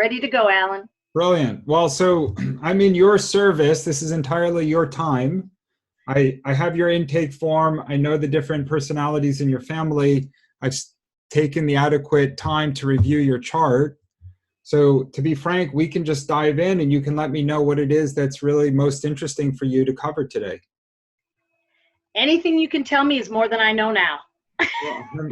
ready to go, Alan. Brilliant. Well, so I'm in your service. This is entirely your time. I have your intake form. I know the different personalities in your family. I've taken the adequate time to review your chart. So to be frank, we can just dive in and you can let me know what it is that's really most interesting for you to cover today. Anything you can tell me is more than I know now.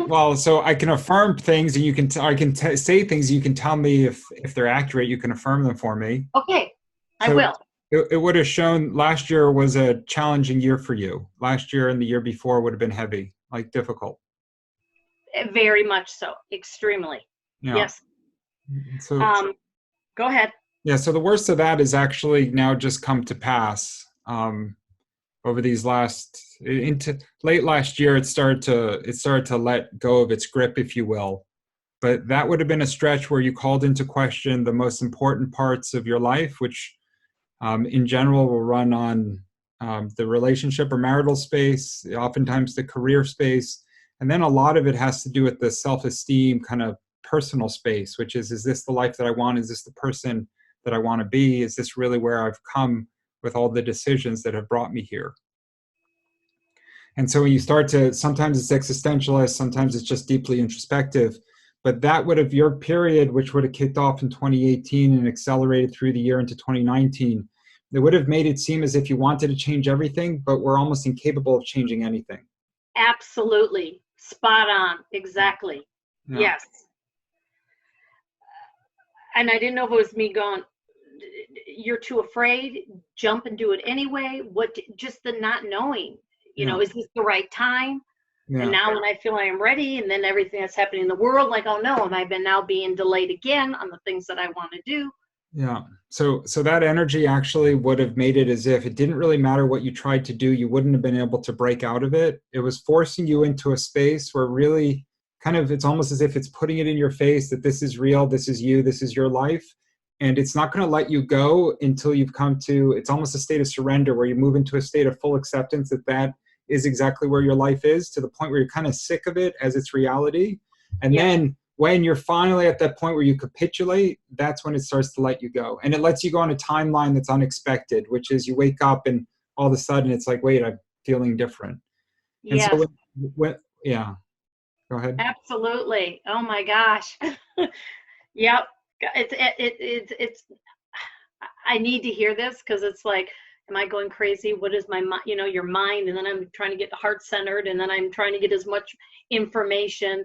Well, so I can affirm things and you can, I can say things, you can tell me if they're accurate, you can affirm them for me. Okay, I So will. it would have shown last year was a challenging year for you. Last year and the year before would have been heavy, like difficult. Very much so, extremely. Yeah. Yes. So go ahead. yeah, so the worst of that is actually now just come to pass. Over these into late last year, it started to let go of its grip, if you will. But that would have been a stretch where you called into question the most important parts of your life, which in general will run on the relationship or marital space, oftentimes the career space. And then a lot of it has to do with the self-esteem kind of personal space, which is this the life that I want? Is this the person that I want to be? Is this really where I've come with all the decisions that have brought me here? And so when you start to, sometimes it's existentialist, sometimes it's just deeply introspective, but that would have, your period, which would have kicked off in 2018 and accelerated through the year into 2019, it would have made it seem as if you wanted to change everything, but we're almost incapable of changing anything. Absolutely. Spot on. Exactly. Yeah. Yes. And I didn't know if it was me going, you're too afraid, jump and do it anyway. Just the not knowing, you know, is this the right time? Yeah. And now when I feel I am ready, and then everything that's happening in the world, like, oh no, have I been now being delayed again on the things that I want to do? Yeah. So that energy actually would have made it as if it didn't really matter what you tried to do, you wouldn't have been able to break out of it. It was forcing you into a space where really kind of, it's almost as if it's putting it in your face that this is real, this is you, this is your life. And it's not going to let you go until you've come to, it's almost a state of surrender where you move into a state of full acceptance that is exactly where your life is, to the point where you're kind of sick of it as its reality. And then when you're finally at that point where you capitulate, that's when it starts to let you go. And it lets you go on a timeline that's unexpected, which is you wake up and all of a sudden it's like, wait, I'm feeling different. Yes. And so when yeah, go ahead. Absolutely. Oh my gosh. Yep. It's I need to hear this, because it's like, am I going crazy? What is my mind, you know, your mind? And then I'm trying to get heart centered, and then I'm trying to get as much information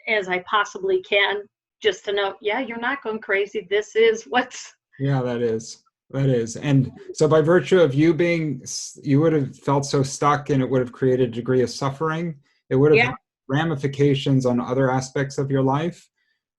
as I possibly can, just to know, yeah, you're not going crazy. This is what's. Yeah, that is. And so by virtue of you being, you would have felt so stuck, and it would have created a degree of suffering. It would have had ramifications on other aspects of your life.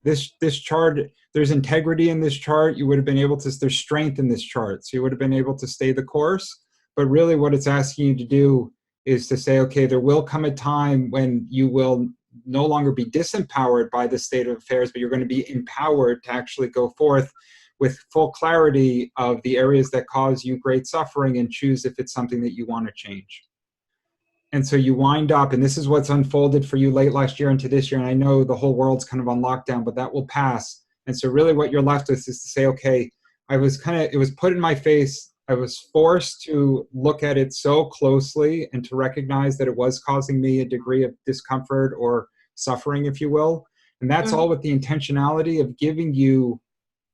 This chart, there's integrity in this chart. You would have been able to, there's strength in this chart. So you would have been able to stay the course. But really what it's asking you to do is to say, okay, there will come a time when you will no longer be disempowered by the state of affairs, but you're going to be empowered to actually go forth with full clarity of the areas that cause you great suffering and choose if it's something that you want to change. And so you wind up, and this is what's unfolded for you late last year into this year, and I know the whole world's kind of on lockdown, but that will pass. And so really what you're left with is to say, okay, it was put in my face. I was forced to look at it so closely and to recognize that it was causing me a degree of discomfort or suffering, if you will. And that's all with the intentionality of giving you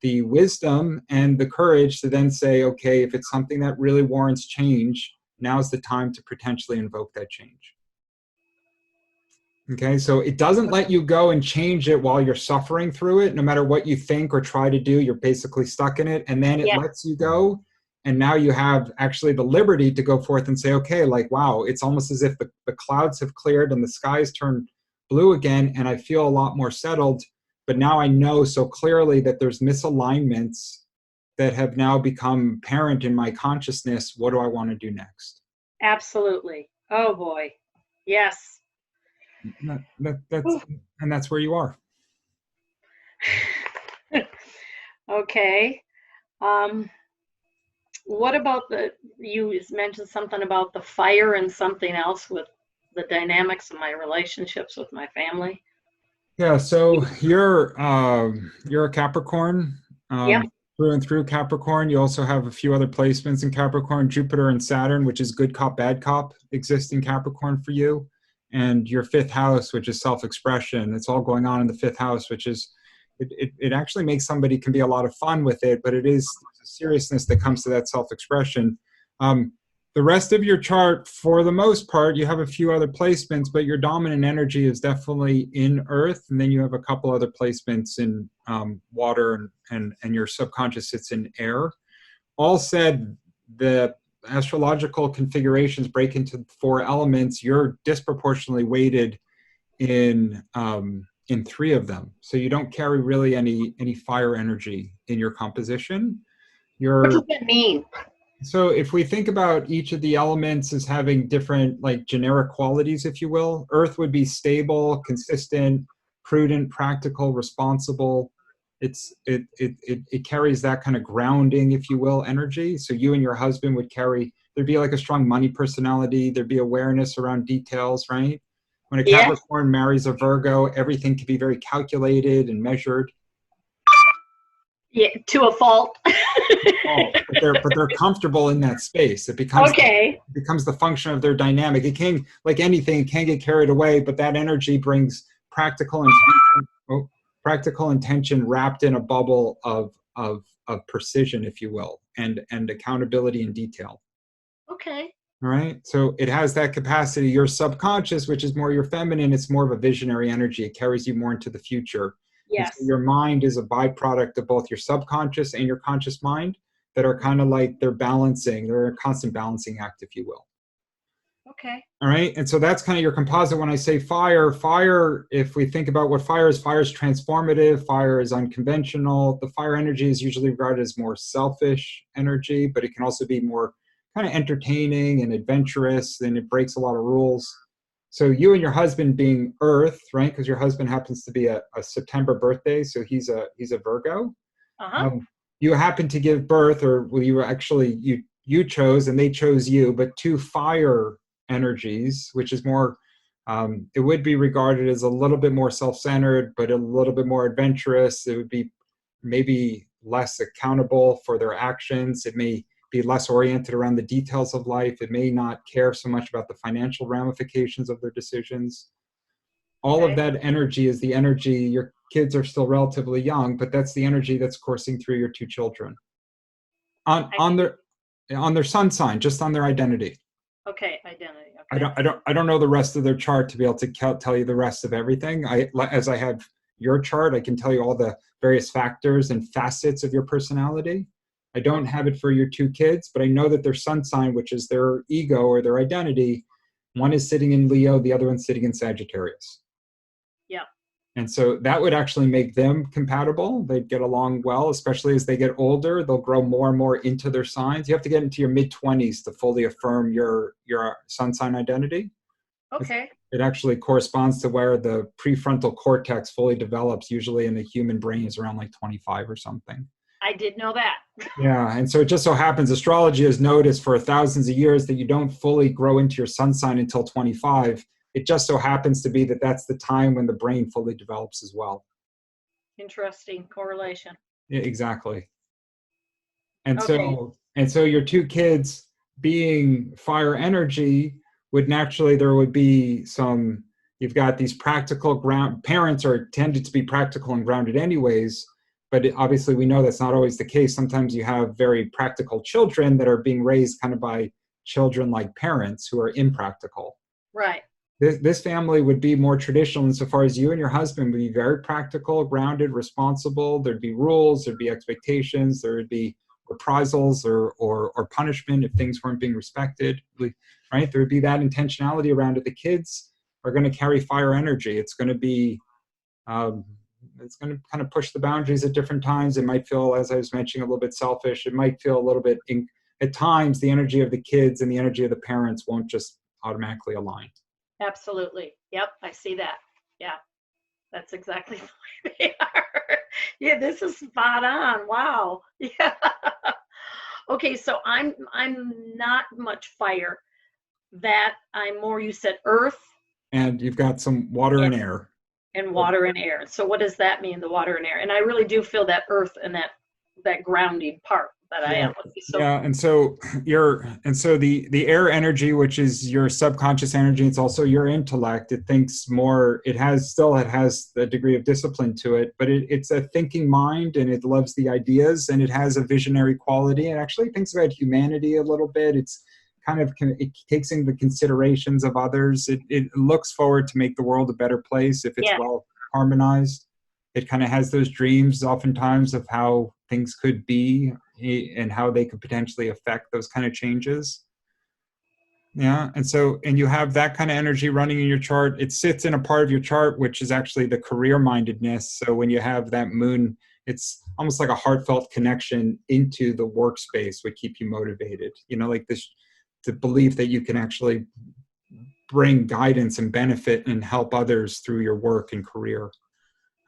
the wisdom and the courage to then say, okay, if it's something that really warrants change, now's the time to potentially invoke that change. Okay, so it doesn't let you go and change it while you're suffering through it. No matter what you think or try to do, you're basically stuck in it. And then it lets you go. And now you have actually the liberty to go forth and say, okay, like, wow, it's almost as if the clouds have cleared and the skies turned blue again. And I feel a lot more settled. But now I know so clearly that there's misalignments that have now become apparent in my consciousness. What do I want to do next? Absolutely. Oh boy. Yes. That's where you are. Okay. What about you mentioned something about the fire and something else with the dynamics of my relationships with my family? Yeah, so you're a Capricorn. Yep. through and through Capricorn. You also have a few other placements in Capricorn, Jupiter and Saturn, which is good cop, bad cop, exist in Capricorn for you. And your fifth house, which is self-expression. It's all going on in the fifth house, which is, it actually makes somebody can be a lot of fun with it, but it is a seriousness that comes to that self-expression. The rest of your chart, for the most part, you have a few other placements, but your dominant energy is definitely in Earth, and then you have a couple other placements in water, and your subconscious sits in air. All said, the astrological configurations break into four elements. You're disproportionately weighted in three of them, so you don't carry really any fire energy in your composition. What does You're that mean? So if we think about each of the elements as having different like generic qualities, if you will, Earth would be stable, consistent, prudent, practical, responsible. It carries that kind of grounding, if you will, energy. So you and your husband would carry, there'd be like a strong money personality, there'd be awareness around details, right? When a Yeah. Capricorn marries a Virgo, everything can be very calculated and measured. Yeah, to a fault. Oh, but they're comfortable in that space. It becomes Okay. the function of their dynamic. It can, like anything, it can get carried away, but that energy brings practical intention, practical intention wrapped in a bubble of precision, if you will, and accountability and detail. Okay. All right. So it has that capacity. Your subconscious, which is more your feminine, it's more of a visionary energy. It carries you more into the future. And so Yes. your mind is a byproduct of both your subconscious and your conscious mind that are kind of like they're balancing, they're a constant balancing act, if you will. Okay. All right. And so that's kind of your composite. When I say fire, if we think about what fire is transformative, fire is unconventional. The fire energy is usually regarded as more selfish energy, but it can also be more kind of entertaining and adventurous, and it breaks a lot of rules. So you and your husband being Earth, right? Because your husband happens to be a September birthday, so he's a Virgo. Uh-huh. You happen to give birth, or well, you chose and they chose you, but two fire energies, which is more, it would be regarded as a little bit more self-centered, but a little bit more adventurous. It would be maybe less accountable for their actions. It may be less oriented around the details of life. It may not care so much about the financial ramifications of their decisions. All of Okay. that energy is the energy, your kids are still relatively young, but that's the energy that's coursing through your two children. On their sun sign, just on their identity. Okay. Identity. Okay. I don't know the rest of their chart to be able to tell you the rest of everything. As I have your chart, I can tell you all the various factors and facets of your personality. I don't have it for your two kids, but I know that their sun sign, which is their ego or their identity, one is sitting in Leo, the other one's sitting in Sagittarius. Yeah. And so that would actually make them compatible. They'd get along well, especially as they get older. They'll grow more and more into their signs. You have to get into your mid-20s to fully affirm your sun sign identity. Okay. It actually corresponds to where the prefrontal cortex fully develops. Usually in the human brain is around like 25 or something. I did know that. Yeah, and so it just so happens astrology has noticed for thousands of years that you don't fully grow into your sun sign until 25. It just so happens to be that that's the time when the brain fully develops as well. Interesting correlation. Yeah, exactly. And Okay. so your two kids being fire energy would naturally, there would be some, you've got these practical ground, parents are tended to be practical and grounded anyways, but obviously we know that's not always the case. Sometimes you have very practical children that are being raised kind of by children like parents who are impractical. Right. This family would be more traditional insofar as you and your husband would be very practical, grounded, responsible. There'd be rules, there'd be expectations, there would be reprisals or punishment if things weren't being respected, right? There would be that intentionality around it. The kids are going to carry fire energy. It's going to be, it's going to kind of push the boundaries at different times. It might feel, as I was mentioning, a little bit selfish. It might feel a little bit, at times, the energy of the kids and the energy of the parents won't just automatically align. Absolutely. Yep. I see that. Yeah. That's exactly why they are. Yeah, this is spot on. Wow. Yeah. Okay, so I'm not much fire. That I'm more, you said earth And you've got some water and air. and water and air. So what does that mean, the water and air? And I really do feel that earth and that that grounding part that I Yeah. am. So Yeah. And so the air energy, which is your subconscious energy, it's also your intellect. It thinks more, it has the degree of discipline to it, but it's a thinking mind, and it loves the ideas, and it has a visionary quality. It actually thinks about humanity a little bit. It's kind of, it takes into considerations of others. It looks forward to make the world a better place if it's yeah, well harmonized. It kind of has those dreams oftentimes of how things could be, and how they could potentially affect those kind of changes. Yeah. And you have that kind of energy running in your chart. It sits in a part of your chart, which is actually the career mindedness. So when you have that moon, it's almost like a heartfelt connection into the workspace would keep you motivated. Like this, the belief that you can actually bring guidance and benefit and help others through your work and career.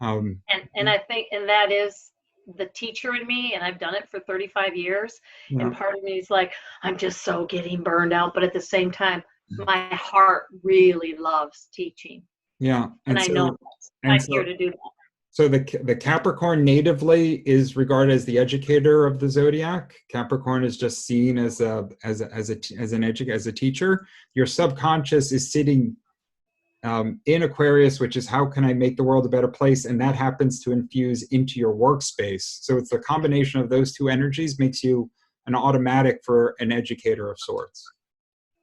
and I think, and that is the teacher in me, and I've done it for 35 years. Yeah. And part of me is like, I'm just so getting burned out, but at the same time, my heart really loves teaching, Yeah. and I know And I'm so here to do that. So the Capricorn natively is regarded as the educator of the zodiac. Capricorn is just seen as a teacher. Your subconscious is sitting in Aquarius, which is how can I make the world a better place, and that happens to infuse into your workspace. So it's the combination of those two energies makes you an automatic for an educator of sorts.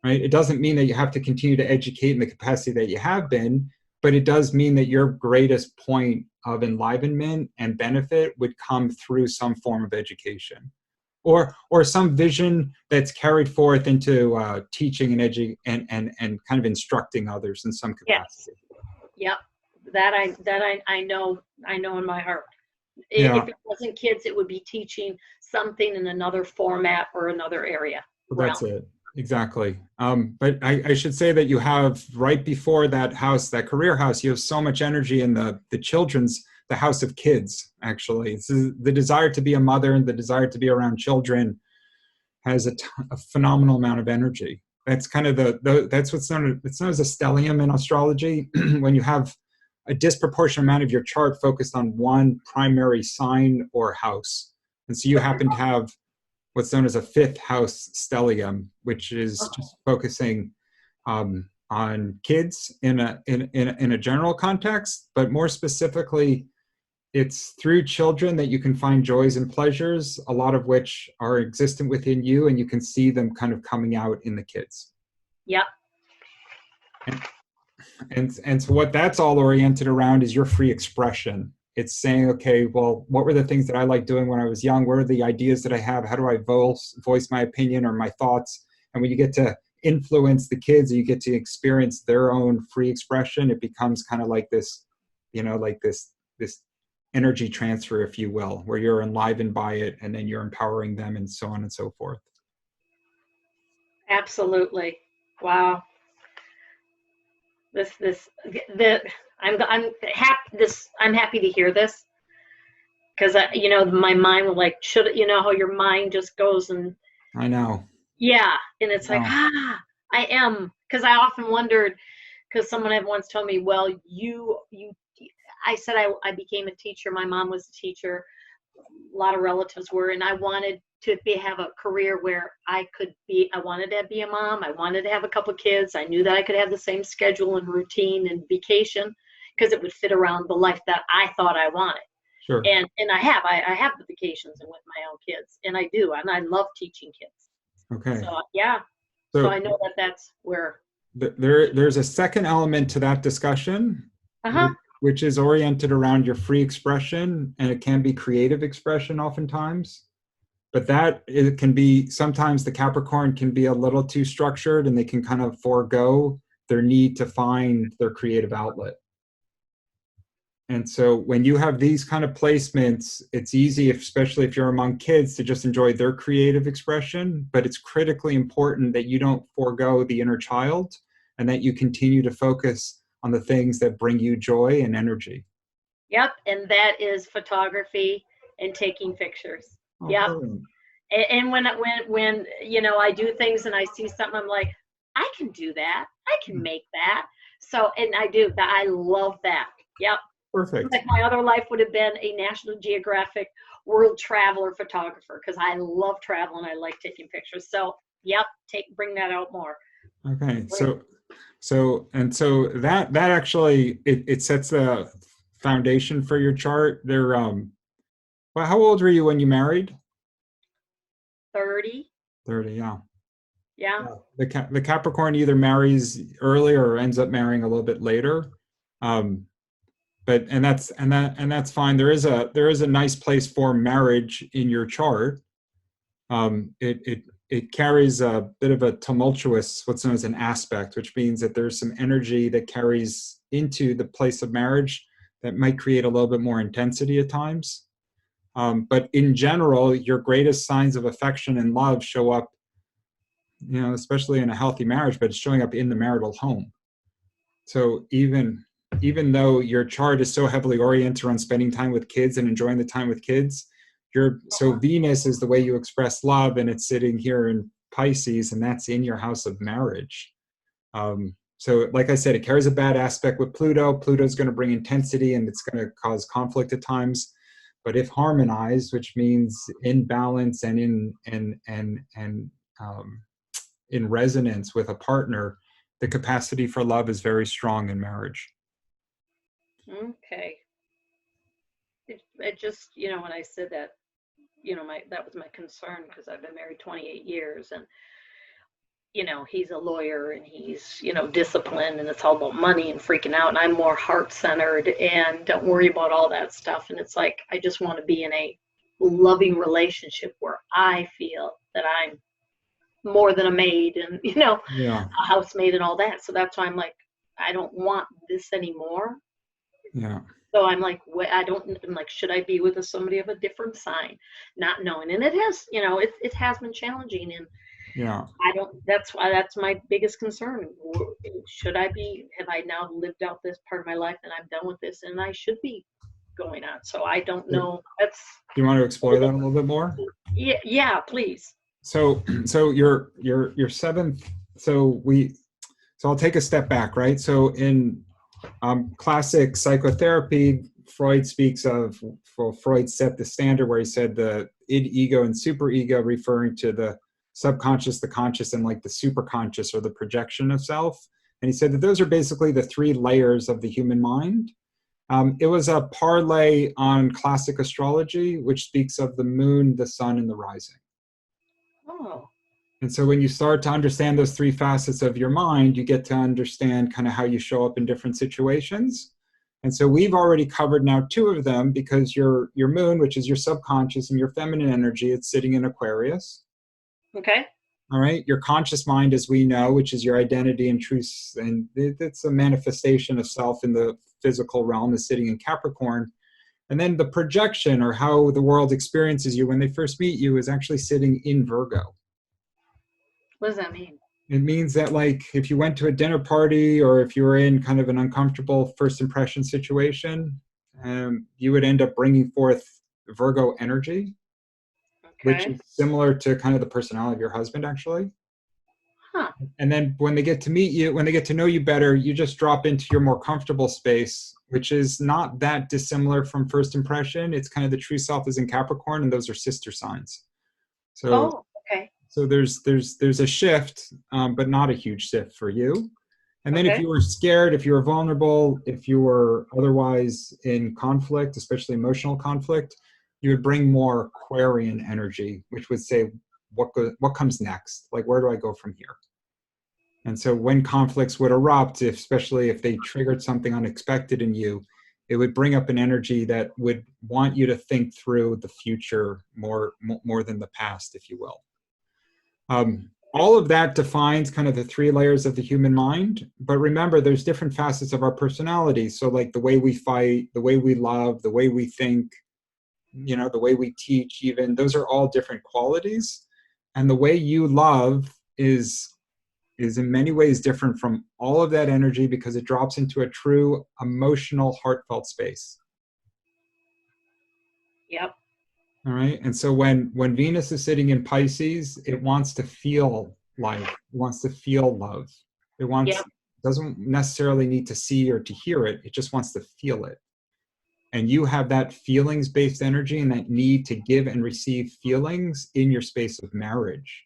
Right? It doesn't mean that you have to continue to educate in the capacity that you have been, but it does mean that your greatest point of enlivenment and benefit would come through some form of education, or some vision that's carried forth into teaching and kind of instructing others in some Yes, capacity. yep, I know in my heart. Yeah, If it wasn't kids, it would be teaching something in another format or another area well, that's realm. it. Exactly. But I should say that you have right before that house, that career house, you have so much energy in the the house of kids, actually. It's the desire to be a mother and the desire to be around children has a phenomenal amount of energy. That's kind of that's what's it's known as a stellium in astrology. When you have a disproportionate amount of your chart focused on one primary sign or house. And so you happen to have what's known as a fifth house stellium, which is just focusing on kids in a general context, but more specifically, it's through children that you can find joys and pleasures, a lot of which are existent within you, and you can see them kind of coming out in the kids. Yep. And so what that's all oriented around is your free expression. It's saying, okay, well, what were the things that I liked doing when I was young? What are the ideas that I have? How do I voice my opinion or my thoughts? And when you get to influence the kids, you get to experience their own free expression, it becomes kind of like this, like this energy transfer, if you will, where you're enlivened by it and then you're empowering them and so on and so forth. Absolutely. Wow. I'm happy to hear this, because my mind will like, should, how your mind just goes, and I know. yeah, and it's like, No. I am, because I often wondered, because someone had once told me, well, I said I became a teacher. My mom was a teacher. A lot of relatives were, and I wanted to have a career where I wanted to be a mom. I wanted to have a couple of kids. I knew that I could have the same schedule and routine and vacation, because it would fit around the life that I thought I wanted. Sure. And I have the vacations and with my own kids, and I do, and I love teaching kids. Okay. So yeah. So I know that that's where there's a second element to that discussion, which is oriented around your free expression, and it can be creative expression oftentimes. But that it can be, sometimes the Capricorn can be a little too structured, and they can kind of forego their need to find their creative outlet. And so when you have these kind of placements, it's easy, especially if you're among kids, to just enjoy their creative expression. But it's critically important that you don't forego the inner child, and that you continue to focus on the things that bring you joy and energy. Yep. And that is photography and taking pictures. Oh, yep. Brilliant. And when I do things and I see something, I'm like, I can do that. I can make that. So, and I do that. I love that. Yep. Perfect. Like my other life would have been a National Geographic world traveler photographer because I love travel and I like taking pictures. So, yep, bring that out more. Okay, so that actually it sets the foundation for your chart. There, well, how old were you when you married? 30. 30, yeah. Yeah. The Capricorn either marries early or ends up marrying a little bit later. Um, but that's fine. There is a nice place for marriage in your chart. It carries a bit of a tumultuous, what's known as an aspect, which means that there's some energy that carries into the place of marriage that might create a little bit more intensity at times. But in general, your greatest signs of affection and love show up, especially in a healthy marriage, but it's showing up in the marital home. So even though your chart is so heavily oriented on spending time with kids and enjoying the time with kids, so Venus is the way you express love, and it's sitting here in Pisces, and that's in your house of marriage. So like I said, it carries a bad aspect with Pluto. Pluto's going to bring intensity, and it's going to cause conflict at times. But if harmonized, which means in balance and in resonance with a partner, the capacity for love is very strong in marriage. Okay. It just, when I said that, that was my concern because I've been married 28 years and, he's a lawyer and he's, disciplined and it's all about money and freaking out. And I'm more heart centered and don't worry about all that stuff. And it's like, I just want to be in a loving relationship where I feel that I'm more than a maid and, Yeah. a housemaid and all that. So that's why I'm like, I don't want this anymore. Yeah. So I'm like, I'm like, should I be with somebody of a different sign? Not knowing. And it has, it has been challenging. And Yeah. that's my biggest concern. Have I now lived out this part of my life and I'm done with this and I should be going on. So I don't know. Do you want to explore that a little bit more? Yeah, please. So your seventh, so I'll take a step back, right? So in classic psychotherapy, Freud speaks of, Freud set the standard where he said the id, ego, and superego, referring to the subconscious, the conscious, and like the superconscious or the projection of self. And he said that those are basically the three layers of the human mind. It was a parlay on classic astrology, which speaks of the moon, the sun, and the rising. Oh. And so when you start to understand those three facets of your mind, you get to understand kind of how you show up in different situations. And so we've already covered now two of them because your moon, which is your subconscious and your feminine energy, it's sitting in Aquarius. Okay. All right. Your conscious mind, as we know, which is your identity and truth, and it's a manifestation of self in the physical realm, is sitting in Capricorn. And then the projection, or how the world experiences you when they first meet you, is actually sitting in Virgo. What does that mean? It means that, like, if you went to a dinner party or if you were in kind of an uncomfortable first impression situation, you would end up bringing forth Virgo energy, which Okay. is similar to kind of the personality of your husband, actually. Huh. And then when they get to meet you, when they get to know you better, you just drop into your more comfortable space, which is not that dissimilar from first impression. It's kind of the true self is in Capricorn, and those are sister signs. So, okay. So there's a shift, but not a huge shift for you. And then if you were scared, if you were vulnerable, if you were otherwise in conflict, especially emotional conflict, you would bring more Aquarian energy, which would say, what comes next? Like, where do I go from here? And so when conflicts would erupt, especially if they triggered something unexpected in you, it would bring up an energy that would want you to think through the future more than the past, if you will. All of that defines kind of the three layers of the human mind. But remember, there's different facets of our personality. So like the way we fight, the way we love, the way we think, the way we teach, even, those are all different qualities. And the way you love is in many ways different from all of that energy because it drops into a true emotional, heartfelt space. Yep. All right. And so when Venus is sitting in Pisces, it wants to feel life. It wants to feel love. It doesn't necessarily need to see or to hear it. It just wants to feel it. And you have that feelings-based energy and that need to give and receive feelings in your space of marriage.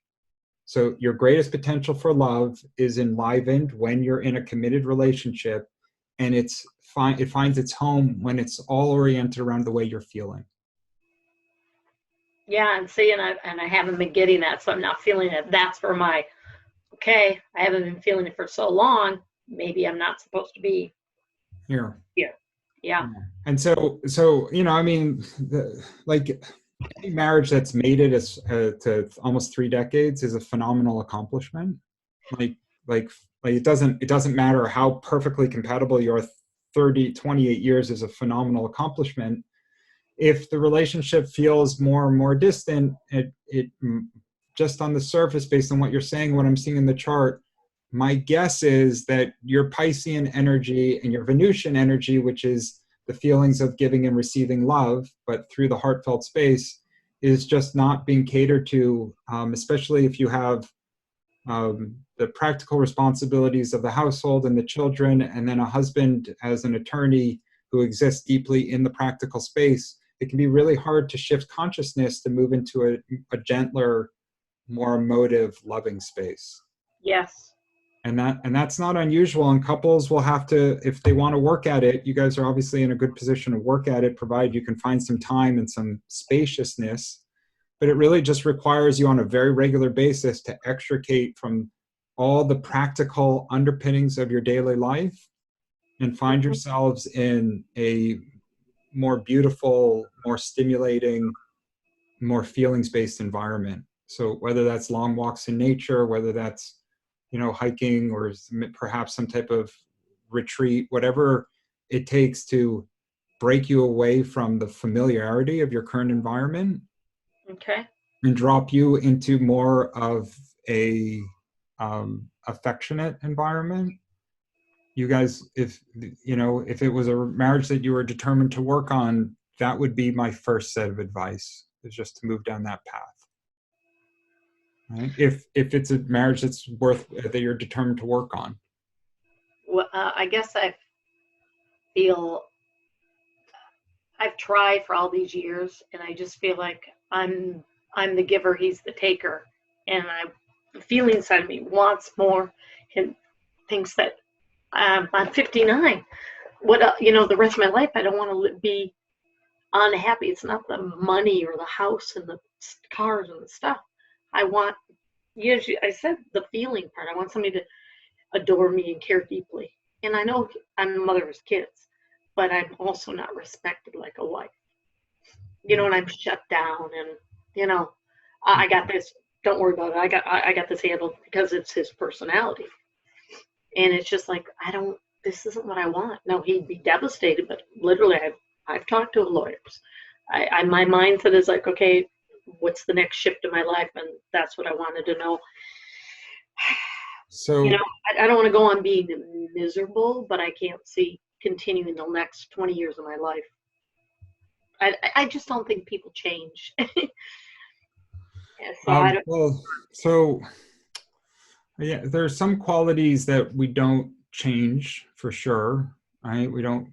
So your greatest potential for love is enlivened when you're in a committed relationship, and it finds its home when it's all oriented around the way you're feeling. Yeah, and see, and I haven't been getting that, so I'm not feeling it. That's where okay, I haven't been feeling it for so long. Maybe I'm not supposed to be Here. here. Yeah. And so I mean, like any marriage that's made it to almost 3 decades is a phenomenal accomplishment. Like it doesn't matter how perfectly compatible you are. 28 years is a phenomenal accomplishment. If the relationship feels more and more distant, it just on the surface, based on what you're saying, what I'm seeing in the chart, my guess is that your Piscean energy and your Venusian energy, which is the feelings of giving and receiving love, but through the heartfelt space, is just not being catered to, especially if you have the practical responsibilities of the household and the children, and then a husband as an attorney who exists deeply in the practical space. It can be really hard to shift consciousness to move into a gentler, more emotive, loving space. Yes. And that's not unusual. And couples will have to, if they want to work at it, you guys are obviously in a good position to work at it, provided you can find some time and some spaciousness. But it really just requires you on a very regular basis to extricate from all the practical underpinnings of your daily life and find yourselves in a more beautiful, more stimulating, more feelings-based environment. So whether that's long walks in nature, whether that's, hiking, or perhaps some type of retreat, whatever it takes to break you away from the familiarity of your current environment. Okay. And drop you into more of a affectionate environment. You guys, if it was a marriage that you were determined to work on, that would be my first set of advice, is just to move down that path. Right? If it's a marriage that's that you're determined to work on. Well, I guess I feel I've tried for all these years, and I just feel like I'm the giver, he's the taker, and the feeling inside of me wants more, and thinks that I'm 59. What the rest of my life, I don't want to be unhappy. It's not the money or the house and the cars and the stuff. I want, usually, I said the feeling part. I want somebody to adore me and care deeply. And I know I'm the mother of his kids, but I'm also not respected like a wife. And I'm shut down, and I got this. Don't worry about it. I got this handled, because it's his personality. And it's just like, this isn't what I want. No, he'd be devastated, but literally I've talked to lawyers. My mindset is like, okay, what's the next shift in my life? And that's what I wanted to know. So, I don't want to go on being miserable, but I can't see continuing the next 20 years of my life. I just don't think people change. Yeah, there's some qualities that we don't change for sure, right? We don't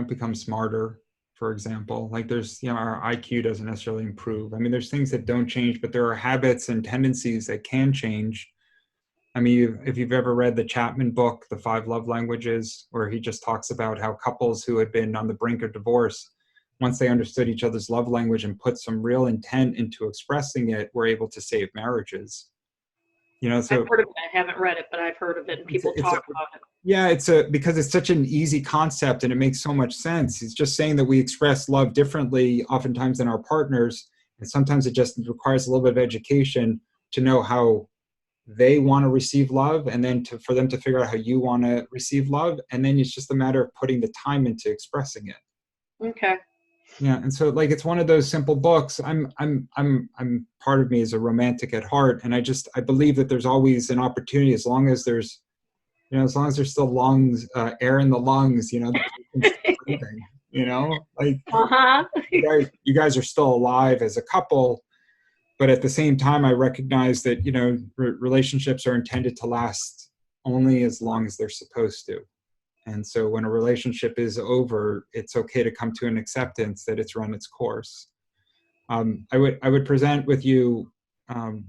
become smarter, for example. Like there's, our IQ doesn't necessarily improve. I mean, there's things that don't change, but there are habits and tendencies that can change. I mean, if you've ever read the Chapman book, The 5 Love Languages, where he just talks about how couples who had been on the brink of divorce, once they understood each other's love language and put some real intent into expressing it, were able to save marriages. So I've heard of it. I haven't read it, but I've heard of it, and people talk about it. Yeah, because it's such an easy concept and it makes so much sense. It's just saying that we express love differently oftentimes than our partners, and sometimes it just requires a little bit of education to know how they want to receive love, and then for them to figure out how you want to receive love, and then it's just a matter of putting the time into expressing it. Okay. Yeah, and so it's one of those simple books. I'm part of me is a romantic at heart, and I believe that there's always an opportunity, as long as there's still lungs, air in the lungs, breathing, you guys are still alive as a couple. But at the same time, I recognize that relationships are intended to last only as long as they're supposed to. And so when a relationship is over, it's okay to come to an acceptance that it's run its course. I would present with you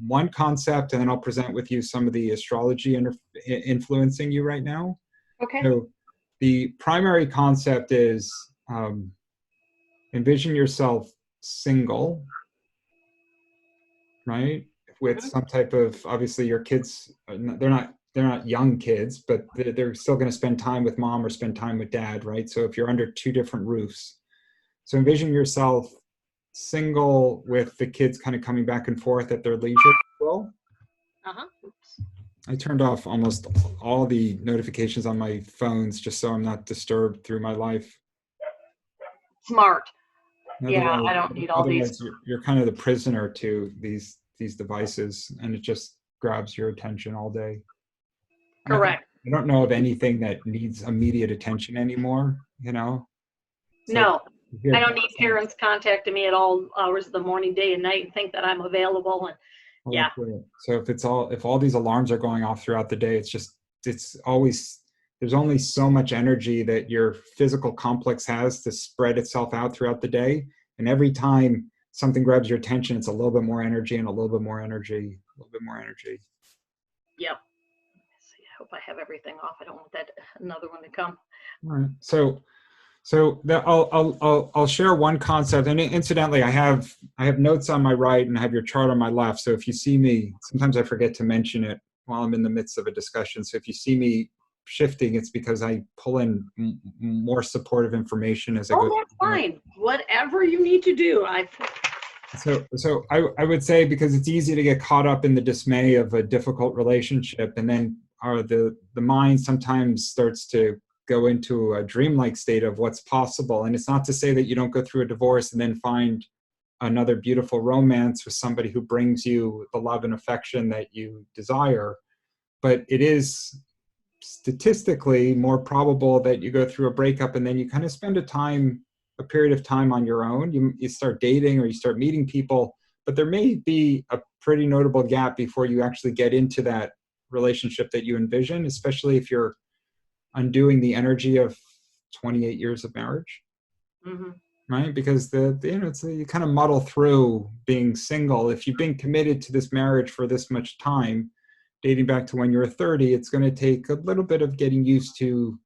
one concept, and then I'll present with you some of the astrology influencing you right now. Okay. So the primary concept is envision yourself single, right? With Mhm. some type of, obviously your kids, they're not young kids, but they're still going to spend time with mom or spend time with dad, right? So if you're under two different roofs, so envision yourself single with the kids kind of coming back and forth at their leisure. Well, Oops. I turned off almost all the notifications on my phones just so I'm not disturbed through my life. Smart. Yeah, Otherwise, I don't need all these. otherwise you're kind of the prisoner to these devices, and it just grabs your attention all day. Correct. I don't know of anything that needs immediate attention anymore. It's like No, you hear I don't need parents contacting me at all hours of the morning, day and night, and think that I'm available. And well, yeah, that's it. So if all these alarms are going off throughout the day, it's always, there's only so much energy that your physical complex has to spread itself out throughout the day. And every time something grabs your attention, it's a little bit more energy and a little bit more energy, a little bit more energy. yep. See, I hope I have everything off. I don't want that another one to come. All right. So I'll share one concept, and incidentally, I have notes on my right and I have your chart on my left. So if you see me, sometimes I forget to mention it while I'm in the midst of a discussion. So if you see me shifting, it's because I pull in more supportive information as I go. Oh, that's fine. Whatever you need to do. So I would say, because it's easy to get caught up in the dismay of a difficult relationship, and then the mind sometimes starts to go into a dreamlike state of what's possible. And it's not to say that you don't go through a divorce and then find another beautiful romance with somebody who brings you the love and affection that you desire, but it is statistically more probable that you go through a breakup and then you kind of spend a period of time on your own. You start dating or you start meeting people, but there may be a pretty notable gap before you actually get into that relationship that you envision, especially if you're undoing the energy of 28 years of marriage. Mm-hmm. Right? Because you kind of muddle through being single. If you've been committed to this marriage for this much time, dating back to when you were 30, it's going to take a little bit of getting used to,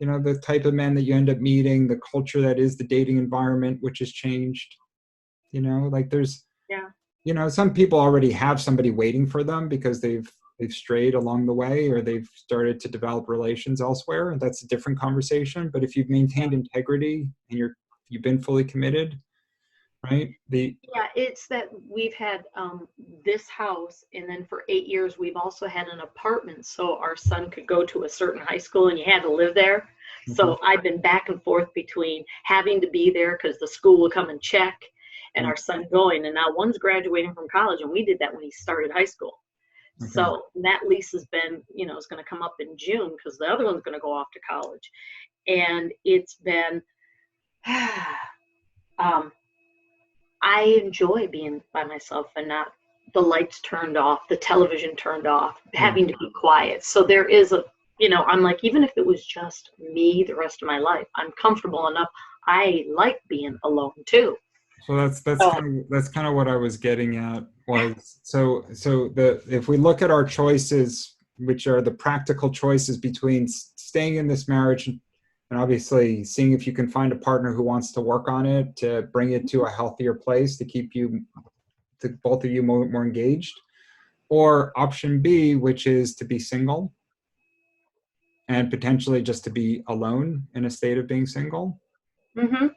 the type of men that you end up meeting, the culture that is the dating environment, which has changed. Like there's, some people already have somebody waiting for them because they've strayed along the way, or they've started to develop relations elsewhere, and that's a different conversation. But if you've maintained integrity and you've been fully committed, right? It's that we've had this house, and then for 8 years we've also had an apartment, so our son could go to a certain high school and you had to live there. Mm-hmm. So I've been back and forth between having to be there because the school will come and check, and our son going, and now one's graduating from college, and we did that when he started high school. Okay. So that lease has been, is going to come up in June because the other one's going to go off to college. And it's been, I enjoy being by myself and not the lights turned off, the television turned off, having to be quiet. So there is I'm like, even if it was just me the rest of my life, I'm comfortable enough. I like being alone too. So that's kind of what I was getting at. If we look at our choices, which are the practical choices between staying in this marriage and obviously seeing if you can find a partner who wants to work on it to bring it to a healthier place to keep both of you more engaged, or option B, which is to be single and potentially just to be alone in a state of being single. Mm-hmm.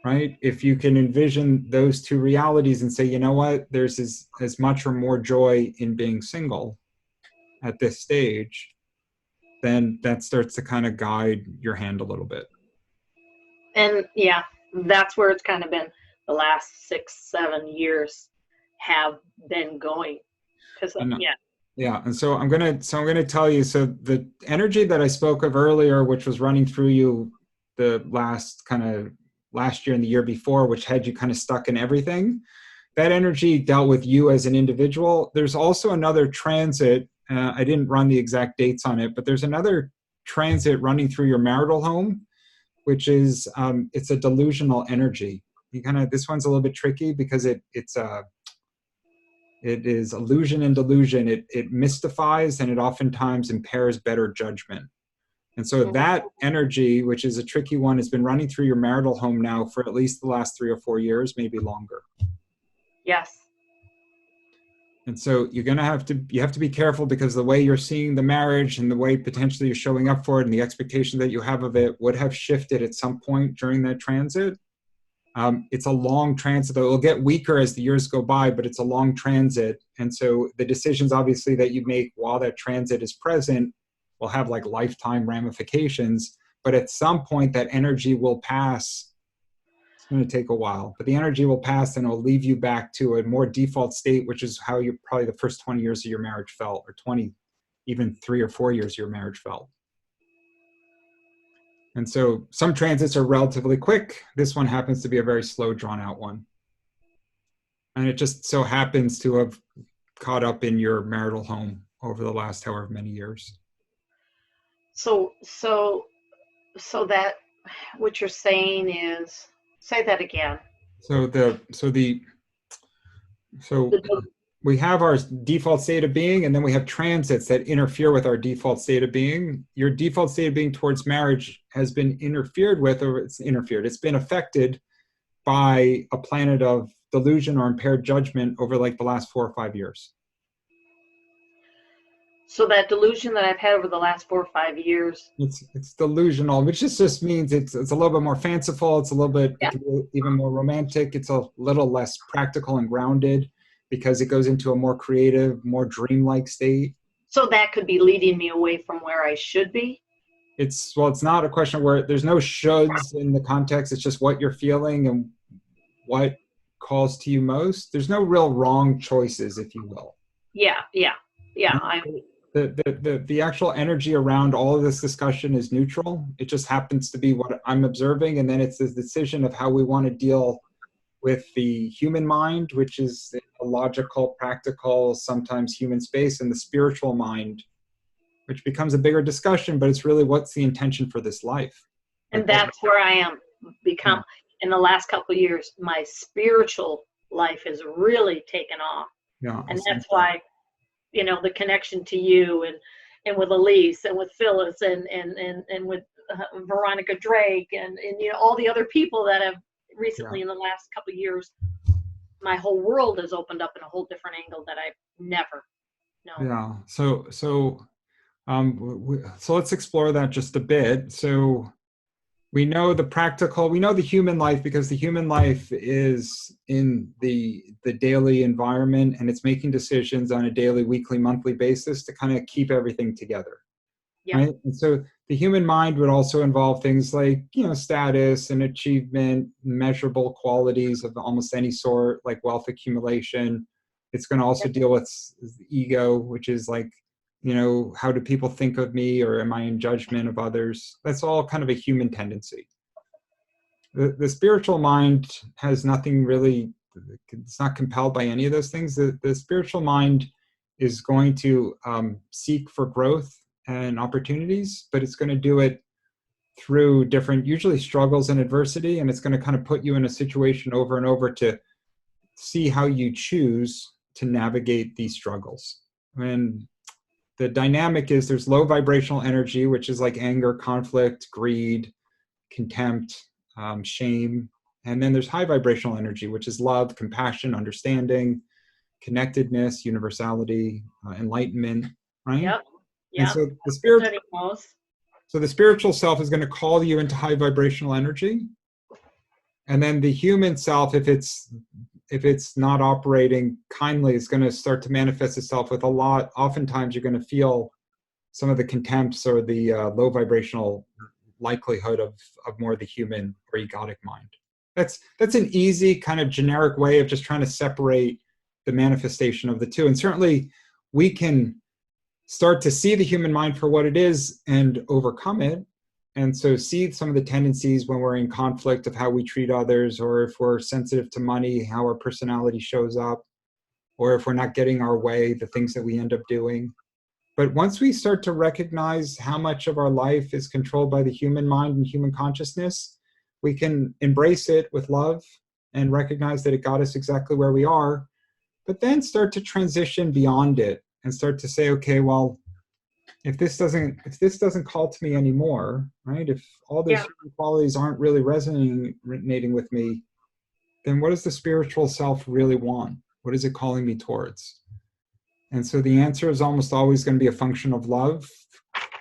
Right? If you can envision those two realities and say, you know what, there's as much or more joy in being single at this stage, then that starts to kind of guide your hand a little bit. And that's where it's kind of been the last 6-7 years have been going. And so I'm gonna tell you, so the energy that I spoke of earlier, which was running through you the last year and the year before, which had you kind of stuck in everything, that energy dealt with you as an individual. There's also another transit. I didn't run the exact dates on it, but there's another transit running through your marital home, which is, it's a delusional energy. This one's a little bit tricky because it is illusion and delusion. It mystifies, and it oftentimes impairs better judgment. And so that energy, which is a tricky one, has been running through your marital home now for at least the last 3 or 4 years, maybe longer. Yes. And so you have to be careful, because the way you're seeing the marriage and the way potentially you're showing up for it and the expectation that you have of it would have shifted at some point during that transit. It's a long transit. It will get weaker as the years go by, but it's a long transit. And so the decisions, obviously, that you make while that transit is present will have like lifetime ramifications. But at some point, that energy will pass. It's going to take a while, but the energy will pass, and it'll leave you back to a more default state, which is how you probably the first 20 years of your marriage felt, or 20, even 3 or 4 years of your marriage felt. And so some transits are relatively quick. This one happens to be a very slow, drawn out one. And it just so happens to have caught up in your marital home over the last however many years. So that what you're saying is, say that again. So we have our default state of being, and then we have transits that interfere with our default state of being. Your default state of being towards marriage has been interfered with, or it's been affected by a planet of delusion or impaired judgment over like the last 4 or 5 years. So that delusion that I've had over the last 4 or 5 years. It's delusional, which just means it's a little bit more fanciful. It's a little bit even more romantic. It's a little less practical and grounded, because it goes into a more creative, more dreamlike state. So that could be leading me away from where I should be? It's not a question where there's no shoulds in the context. It's just what you're feeling and what calls to you most. There's no real wrong choices, if you will. Yeah. The actual energy around all of this discussion is neutral. It just happens to be what I'm observing. And then it's the decision of how we want to deal with the human mind, which is a logical, practical, sometimes human space, and the spiritual mind, which becomes a bigger discussion, but it's really what's the intention for this life. And that's where I am become in the last couple of years. My spiritual life has really taken off. Yeah. And that's why, the connection to you and with Elise and with Phyllis and with Veronica Drake and all the other people that have recently in the last couple of years, my whole world has opened up in a whole different angle that I've never known. Yeah. So let's explore that just a bit. So we know the human life, because the human life is in the daily environment, and it's making decisions on a daily, weekly, monthly basis to kind of keep everything together. Yeah. Right? And so the human mind would also involve things like, status and achievement, measurable qualities of almost any sort, like wealth accumulation. It's going to also deal with the ego, which is like, how do people think of me, or am I in judgment of others? That's all kind of a human tendency. The spiritual mind has nothing really, it's not compelled by any of those things. The spiritual mind is going to seek for growth and opportunities, but it's going to do it through different, usually struggles and adversity, and it's going to kind of put you in a situation over and over to see how you choose to navigate these struggles. And the dynamic is there's low vibrational energy, which is like anger, conflict, greed, contempt, shame. And then there's high vibrational energy, which is love, compassion, understanding, connectedness, universality, enlightenment, right? Yep. And so the spiritual self is going to call you into high vibrational energy. And then the human self, if it's not operating kindly, is going to start to manifest itself with oftentimes you're going to feel some of the contempts or the low vibrational likelihood of more of the human or egotic mind. That's an easy kind of generic way of just trying to separate the manifestation of the two. And certainly we can start to see the human mind for what it is and overcome it. And so see some of the tendencies when we're in conflict of how we treat others, or if we're sensitive to money, how our personality shows up, or if we're not getting our way, the things that we end up doing. But once we start to recognize how much of our life is controlled by the human mind and human consciousness, we can embrace it with love and recognize that it got us exactly where we are, but then start to transition beyond it and start to say, okay, well, if this doesn't call to me anymore, right? If all those Yeah. human qualities aren't really resonating with me, then what does the spiritual self really want? What is it calling me towards? And so the answer is almost always going to be a function of love,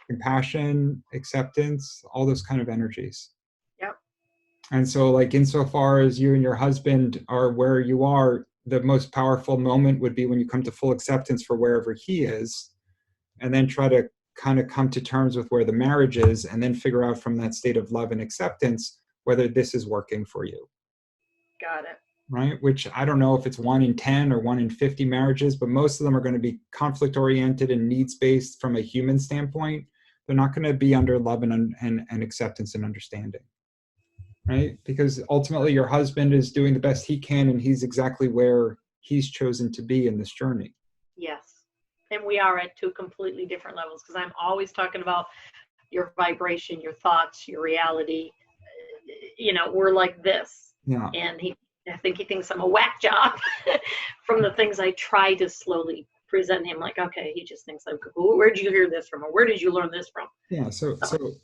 compassion, acceptance, all those kind of energies. Yep. And so, like, insofar as you and your husband are where you are, the most powerful moment would be when you come to full acceptance for wherever he is, and then try to kind of come to terms with where the marriage is, and then figure out from that state of love and acceptance whether this is working for you. Got it. Right? Which I don't know if it's 1 in 10 or 1 in 50 marriages, but most of them are going to be conflict oriented and needs based from a human standpoint. They're not going to be under love and acceptance and understanding. Right? Because ultimately your husband is doing the best he can, and he's exactly where he's chosen to be in this journey. Yes. And we are at two completely different levels, because I'm always talking about your vibration, your thoughts, your reality. You know, we're like this. Yeah. And I think he thinks I'm a whack job from the things I try to slowly present him. Like, okay, he just thinks like, where'd you hear this from? Or where did you learn this from? Yeah. So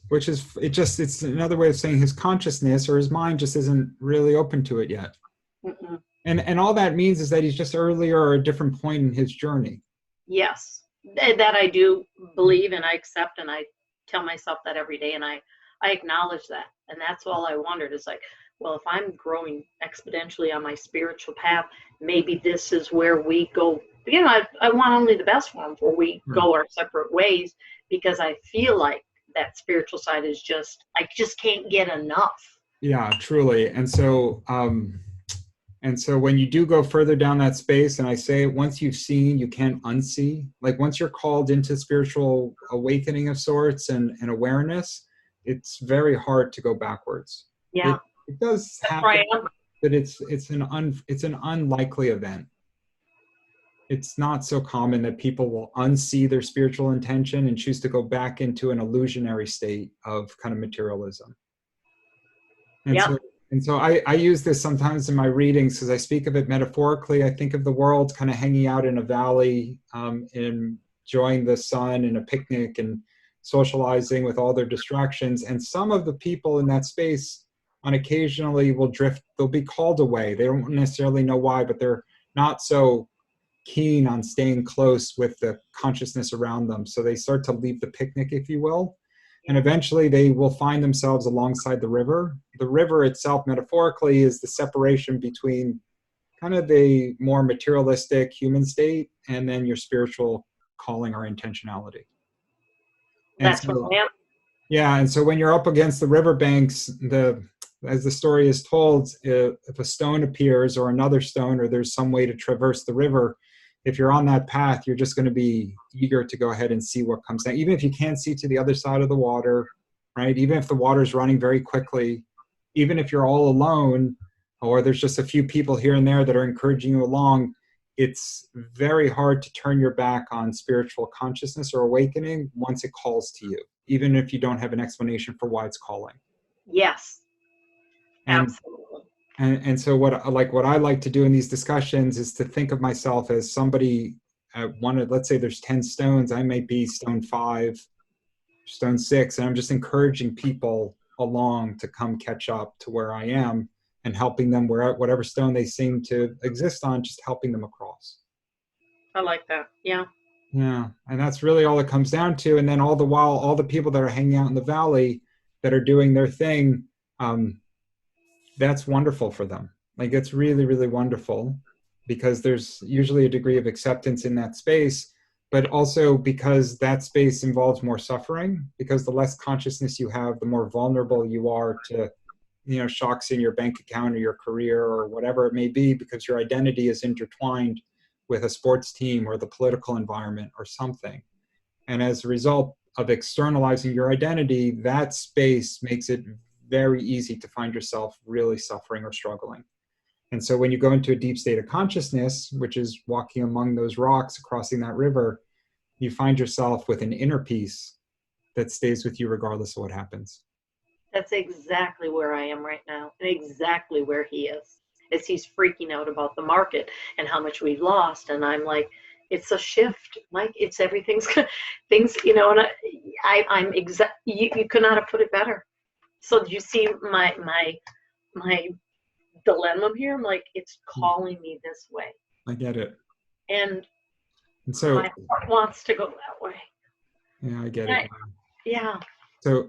which is, it's another way of saying his consciousness or his mind just isn't really open to it yet. Mm-mm. And all that means is that he's just earlier or a different point in his journey. Yes, that I do believe, and I accept, and I tell myself that every day, and I acknowledge that. And that's all I wondered is like, well, if I'm growing exponentially on my spiritual path, maybe this is where we go. You know, I want only the best for him, where we go our separate ways, because I feel like that spiritual side is just, I just can't get enough. Yeah, truly. And so when you do go further down that space, and I say once you've seen, you can't unsee. Like once you're called into spiritual awakening of sorts and awareness, it's very hard to go backwards. Yeah. It does happen, but it's an unlikely event. It's not so common that people will unsee their spiritual intention and choose to go back into an illusionary state of kind of materialism. And so I use this sometimes in my readings because I speak of it metaphorically. I think of the world kind of hanging out in a valley, enjoying the sun and a picnic and socializing with all their distractions. And some of the people in that space occasionally will drift. They'll be called away. They don't necessarily know why, but they're not so keen on staying close with the consciousness around them. So they start to leave the picnic, if you will. And eventually they will find themselves alongside the river. The river itself, metaphorically, is the separation between kind of the more materialistic human state and then your spiritual calling or intentionality. That's what I am. Yeah, and so when you're up against the riverbanks, as the story is told, if a stone appears or another stone, or there's some way to traverse the river, if you're on that path, you're just going to be eager to go ahead and see what comes down. Even if you can't see to the other side of the water, right? Even if the water's running very quickly, even if you're all alone, or there's just a few people here and there that are encouraging you along, it's very hard to turn your back on spiritual consciousness or awakening once it calls to you, even if you don't have an explanation for why it's calling. Yes, absolutely. And so what I like to do in these discussions is to think of myself as somebody let's say there's 10 stones, I might be stone 5, stone 6, and I'm just encouraging people along to come catch up to where I am and helping them whatever stone they seem to exist on, just helping them across. I like that. Yeah. Yeah. And that's really all it comes down to. And then all the while, all the people that are hanging out in the valley that are doing their thing, that's wonderful for them. Like it's really, really wonderful because there's usually a degree of acceptance in that space, but also because that space involves more suffering, because the less consciousness you have, the more vulnerable you are to, shocks in your bank account or your career or whatever it may be, because your identity is intertwined with a sports team or the political environment or something. And as a result of externalizing your identity, that space makes it very easy to find yourself really suffering or struggling. And so when you go into a deep state of consciousness, which is walking among those rocks, crossing that river, you find yourself with an inner peace that stays with you regardless of what happens. That's exactly where I am right now, and exactly where he is. As he's freaking out about the market and how much we've lost, and I'm like, it's a shift, Mike. It's everything's things, you know. And I'm exact. You could not have put it better. So do you see my dilemma here? I'm like, it's calling me this way, I get it. and so my heart wants to go that way. Yeah, I get it. Yeah.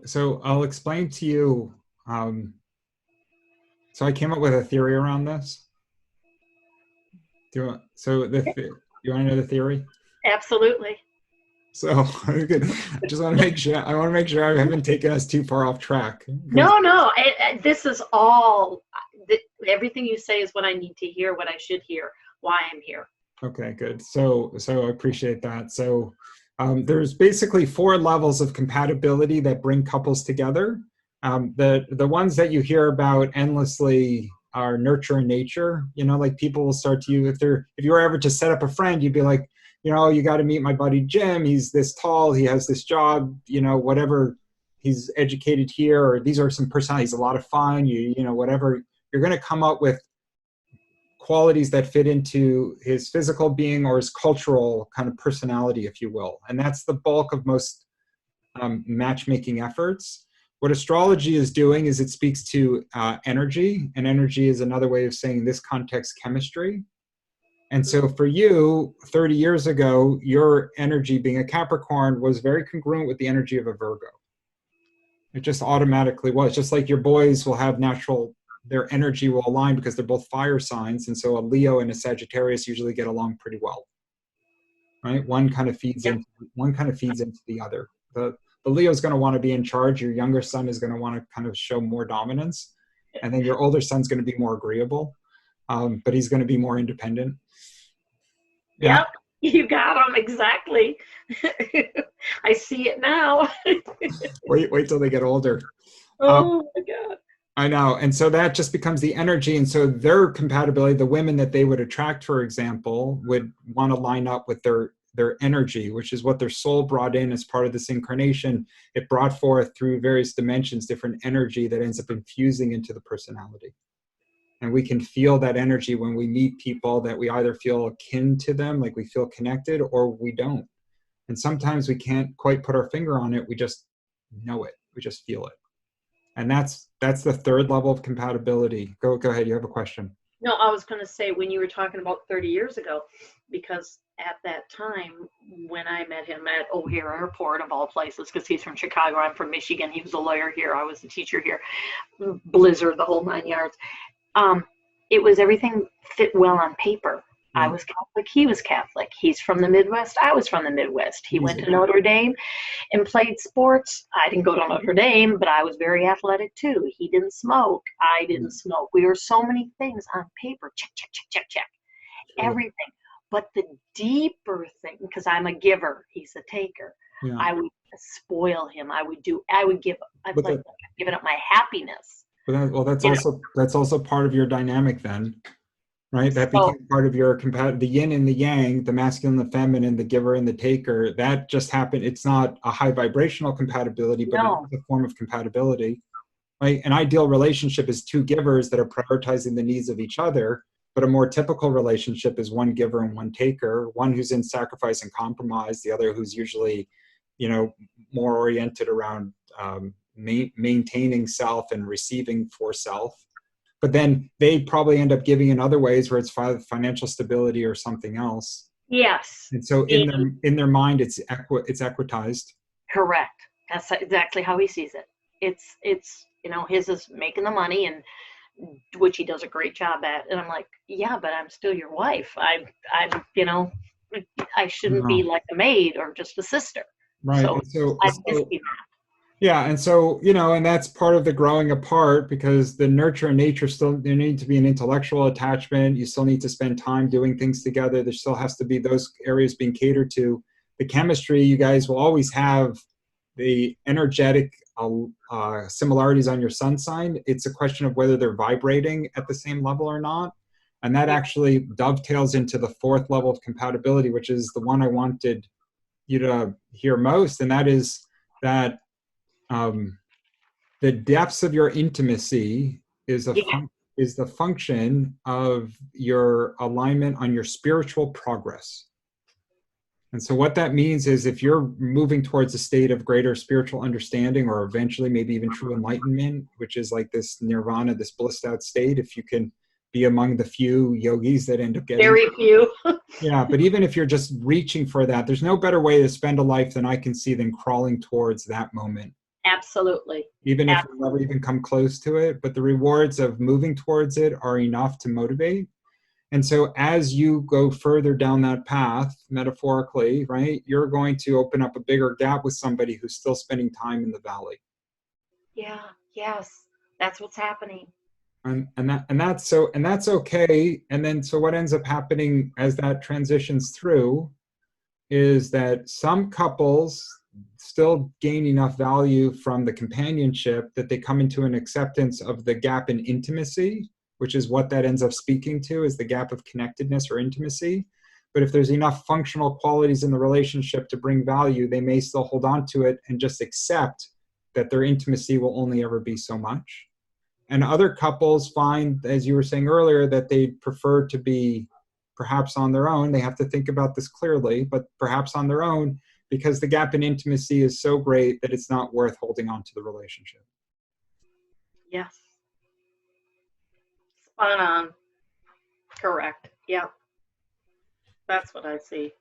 So I'll explain to you. So I came up with a theory around this. You want to know the theory? Absolutely. So I just want to make sure. I want to make sure I haven't taken us too far off track. No. This is all. Everything you say is what I need to hear, what I should hear, why I'm here. Okay, good. So I appreciate that. So there's basically 4 levels of compatibility that bring couples together. The ones that you hear about endlessly are nurture and nature. You know, like people will start to you if you were ever to set up a friend, you'd be like, you know, you got to meet my buddy Jim. He's this tall. He has this job. You know, whatever. He's educated here, or these are some personalities. A lot of fun. You know, whatever. You're going to come up with qualities that fit into his physical being or his cultural kind of personality, if you will. And that's the bulk of most matchmaking efforts. What astrology is doing is it speaks to energy, and energy is another way of saying in this context chemistry. And so for you, 30 years ago, your energy being a Capricorn was very congruent with the energy of a Virgo. It just automatically was. Just like your boys will have their energy will align because they're both fire signs. And so a Leo and a Sagittarius usually get along pretty well, right? One kind of feeds into the other. The Leo is going to want to be in charge. Your younger son is going to want to kind of show more dominance. And then your older son's going to be more agreeable, but he's going to be more independent. Yeah. Yep, you got them exactly. I see it now. Wait till they get older. Oh my God. I know. And so that just becomes the energy. And so their compatibility, the women that they would attract, for example, would want to line up with their energy, which is what their soul brought in as part of this incarnation. It brought forth through various dimensions, different energy that ends up infusing into the personality. And we can feel that energy when we meet people that we either feel akin to them, like we feel connected, or we don't. And sometimes we can't quite put our finger on it. We just know it. We just feel it. And that's the 3rd level of compatibility. Go ahead. You have a question. No, I was going to say when you were talking about 30 years ago, because at that time when I met him at O'Hare Airport of all places, because he's from Chicago, I'm from Michigan. He was a lawyer here. I was a teacher here. Blizzard, the whole 9 yards. It was everything fit well on paper. I was Catholic. He was Catholic. He's from the Midwest. I was from the Midwest. He went to Notre Dame and played sports. I didn't go to Notre Dame, but I was very athletic too. He didn't smoke. I didn't smoke. We were so many things on paper. Check, check, check, check, check. Everything. But the deeper thing, because I'm a giver, he's a taker. Yeah. I would spoil him. I'd like giving up my happiness. That's also part of your dynamic then. Right, that became part of your the yin and the yang, the masculine and the feminine, the giver and the taker. That just happened. It's not a high vibrational compatibility, but it's a form of compatibility. Right, an ideal relationship is 2 givers that are prioritizing the needs of each other. But a more typical relationship is 1 giver and 1 taker. One who's in sacrifice and compromise, the other who's usually, you know, more oriented around maintaining self and receiving for self. But then they probably end up giving in other ways where it's financial stability or something else. Yes. And so in their mind, it's equitized. Correct. That's exactly how he sees it. It's you know, his is making the money, and which he does a great job at. And I'm like, yeah, but I'm still your wife. I'm you know, I shouldn't be like a maid or just a sister. Right. Yeah, and so, you know, and that's part of the growing apart, because the nurture and nature still, there need to be an intellectual attachment. You still need to spend time doing things together. There still has to be those areas being catered to. The chemistry, you guys will always have the energetic similarities on your sun sign. It's a question of whether they're vibrating at the same level or not. And that actually dovetails into the 4th level of compatibility, which is the one I wanted you to hear most, and that is that the depths of your intimacy is is the function of your alignment on your spiritual progress. And so what that means is if you're moving towards a state of greater spiritual understanding, or eventually maybe even true enlightenment, which is like this nirvana, this blissed out state, if you can be among the few yogis that end up getting very few. yeah, but even if you're just reaching for that, there's no better way to spend a life than I can see than crawling towards that moment. Absolutely. Even if you never even come close to it, but the rewards of moving towards it are enough to motivate. And so as you go further down that path, metaphorically, right, you're going to open up a bigger gap with somebody who's still spending time in the valley. Yeah, yes. That's what's happening. And that's okay. And then so what ends up happening as that transitions through is that some couples still gain enough value from the companionship that they come into an acceptance of the gap in intimacy, which is what that ends up speaking to, is the gap of connectedness or intimacy. But if there's enough functional qualities in the relationship to bring value, they may still hold on to it and just accept that their intimacy will only ever be so much. And other couples find, as you were saying earlier, that they prefer to be perhaps on their own. They have to think about this clearly, but perhaps on their own, because the gap in intimacy is so great that it's not worth holding on to the relationship. Yes. Spot on. Correct. Yeah. That's what I see.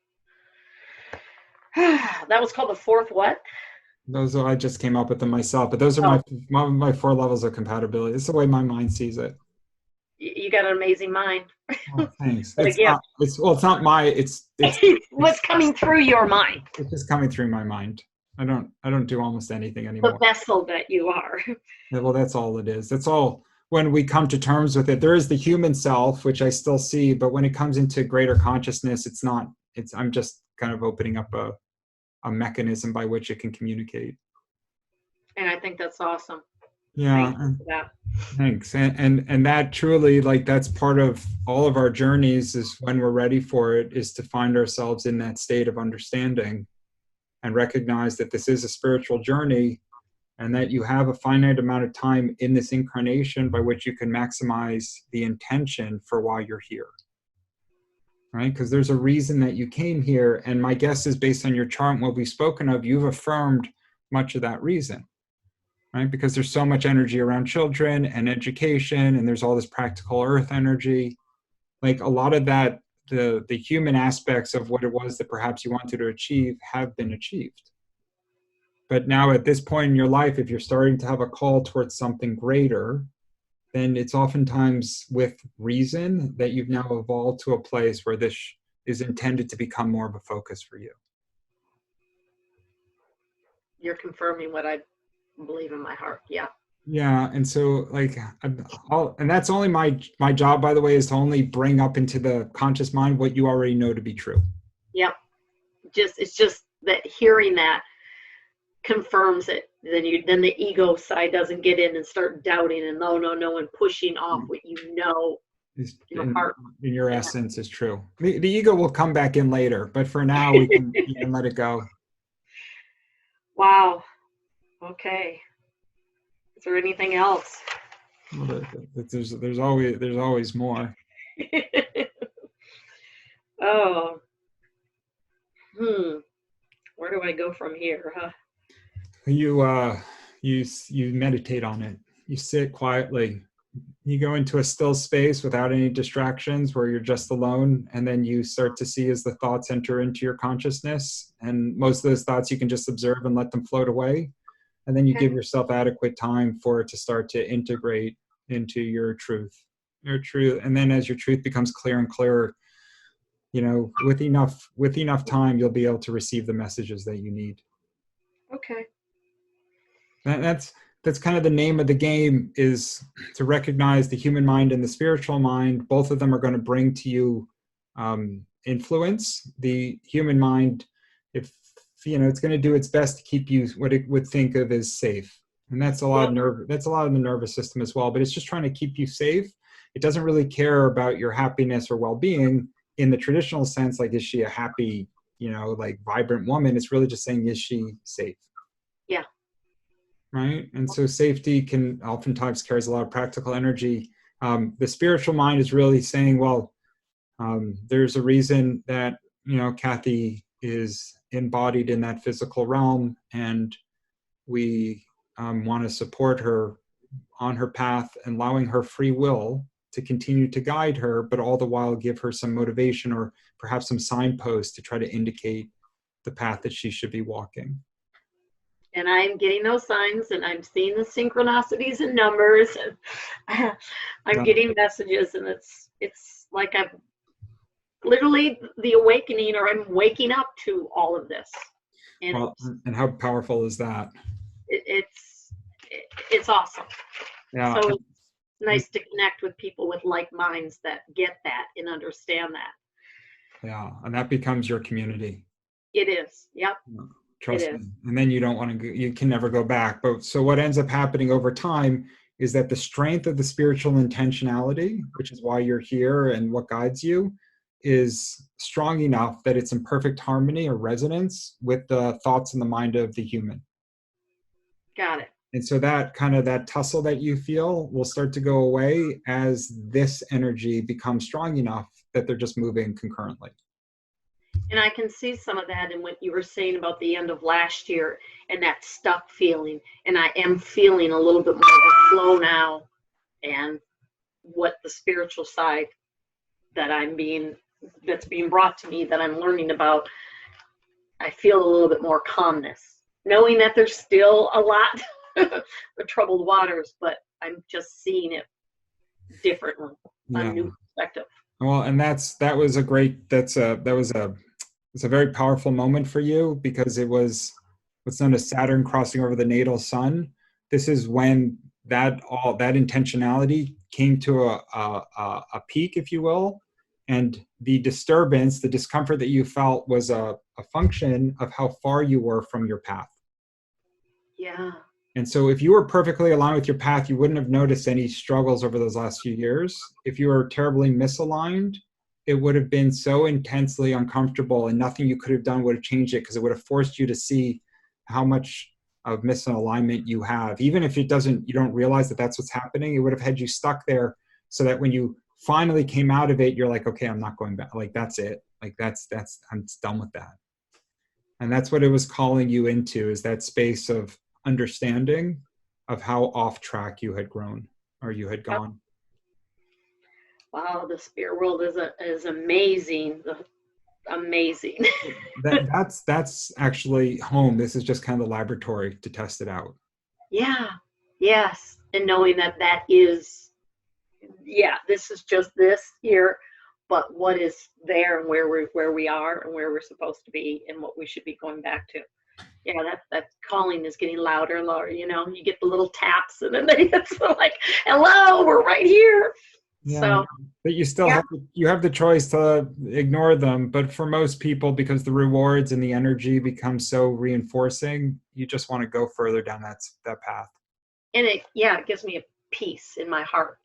That was called the fourth what? Those are, I just came up with them myself, but those are my 4 levels of compatibility. It's the way my mind sees it. You got an amazing mind. Oh, thanks. It's not my. It's what's coming through your mind. It's just coming through my mind. I don't do almost anything anymore. The vessel that you are. Yeah, well, that's all it is. That's all. When we come to terms with it, there is the human self, which I still see, but when it comes into greater consciousness, it's not. I'm just kind of opening up a mechanism by which it can communicate. And I think that's awesome. Yeah. Thanks. And that truly, like, that's part of all of our journeys, is when we're ready for it, is to find ourselves in that state of understanding and recognize that this is a spiritual journey and that you have a finite amount of time in this incarnation by which you can maximize the intention for why you're here. Right? Because there's a reason that you came here. And my guess is, based on your chart and what we've spoken of, you've affirmed much of that reason. Right? Because there's so much energy around children and education, and there's all this practical earth energy. Like, a lot of that, the human aspects of what it was that perhaps you wanted to achieve have been achieved. But now at this point in your life, if you're starting to have a call towards something greater, then it's oftentimes with reason that you've now evolved to a place where this is intended to become more of a focus for you. You're confirming what I believe in my heart. Yeah. Yeah. And so, like, and that's only my job, by the way, is to only bring up into the conscious mind what you already know to be true. Yep. It's just that hearing that confirms it. Then the ego side doesn't get in and start doubting and no, and pushing off what you know in your essence is true. The ego will come back in later, but for now we can let it go. Wow. Okay. Is there anything else? Well, there's always more. Oh. Where do I go from here, huh? You meditate on it. You sit quietly. You go into a still space without any distractions, where you're just alone, and then you start to see as the thoughts enter into your consciousness, and most of those thoughts you can just observe and let them float away, and then you give yourself adequate time for it to start to integrate into your truth. And then as your truth becomes clear and clearer, with enough time, you'll be able to receive the messages that you need. Okay. That's kind of the name of the game, is to recognize the human mind and the spiritual mind. Both of them are going to bring to you influence. The human mind, if it's going to do its best to keep you what it would think of as safe, and that's a lot of that's a lot of the nervous system as well. But it's just trying to keep you safe. It doesn't really care about your happiness or well-being in the traditional sense. Like, is she a happy like vibrant woman. It's really just saying, is she safe? Yeah. Right. And so safety can oftentimes carries a lot of practical energy. The spiritual mind is really saying, well, there's a reason that, Kathy is embodied in that physical realm, and we want to support her on her path, allowing her free will to continue to guide her, but all the while give her some motivation or perhaps some signposts to try to indicate the path that she should be walking. And I'm getting those signs, and I'm seeing the synchronicities and numbers, and I'm getting messages, and it's like I'm literally the awakening, or I'm waking up to all of this. And and how powerful is that? It's awesome. Yeah. So it's nice to connect with people with like minds that get that and understand that. Yeah, and that becomes your community. It is. Yep. Trust me. And then you don't want to, you can never go back. But so what ends up happening over time is that the strength of the spiritual intentionality, which is why you're here and what guides you, is strong enough that it's in perfect harmony or resonance with the thoughts and the mind of the human. Got it. And so that kind of that tussle that you feel will start to go away as this energy becomes strong enough that they're just moving concurrently. And I can see some of that in what you were saying about the end of last year and that stuck feeling. And I am feeling a little bit more of a flow now, and what the spiritual side that's being brought to me, that I'm learning about. I feel a little bit more calmness, knowing that there's still a lot of troubled waters, but I'm just seeing it differently, on a new perspective. Well, and that was it's a very powerful moment for you, because it was what's known as Saturn crossing over the natal sun. This is when that intentionality came to a peak, if you will, and the disturbance, the discomfort that you felt was a function of how far you were from your path. Yeah. And so if you were perfectly aligned with your path, you wouldn't have noticed any struggles over those last few years. If you were terribly misaligned, it would have been so intensely uncomfortable, and nothing you could have done would have changed it, because it would have forced you to see how much of misalignment you have. Even if you don't realize that that's what's happening, it would have had you stuck there, so that when you finally came out of it, you're like, okay, I'm not going back. Like, that's it. Like, I'm done with that. And that's what it was calling you into, is that space of understanding of how off track you had grown, or you had gone. Wow, the spirit world is amazing. Amazing. That's actually home. This is just kind of the laboratory to test it out. Yeah. Yes. And knowing that is, this is just this here, but what is there, and where we are, and where we're supposed to be, and what we should be going back to. Yeah, that calling is getting louder and louder. You get the little taps, and then it's like, hello, we're right here. Yeah, so, but you still have the choice to ignore them. But for most people, because the rewards and the energy become so reinforcing, you just want to go further down that path. And it gives me a peace in my heart.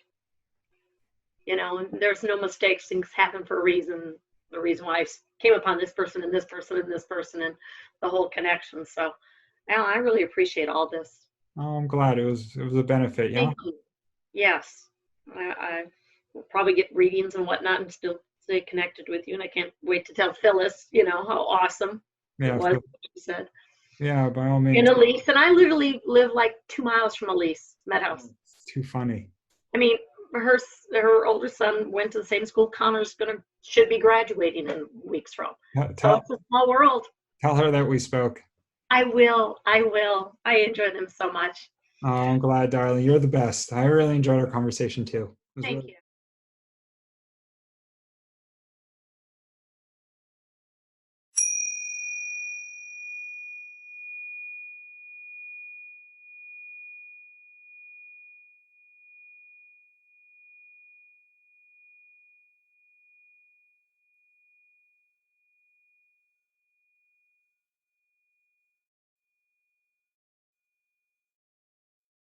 And there's no mistakes. Things happen for a reason. The reason why I came upon this person and this person and this person, and the whole connection. So now I really appreciate all this. Oh, I'm glad it was a benefit. Yeah. Thank you. Yes. I will probably get readings and whatnot and still stay connected with you. And I can't wait to tell Phyllis, how awesome it was, what you said. Yeah, by all means. And Elise, and I literally live like 2 miles from Elise, Medhouse. It's too funny. I mean, her older son went to the same school Connor's should be graduating in weeks from. So it's a small world. Tell her that we spoke. I will. I enjoy them so much. Oh, I'm glad, darling. You're the best. I really enjoyed our conversation too. Thank you.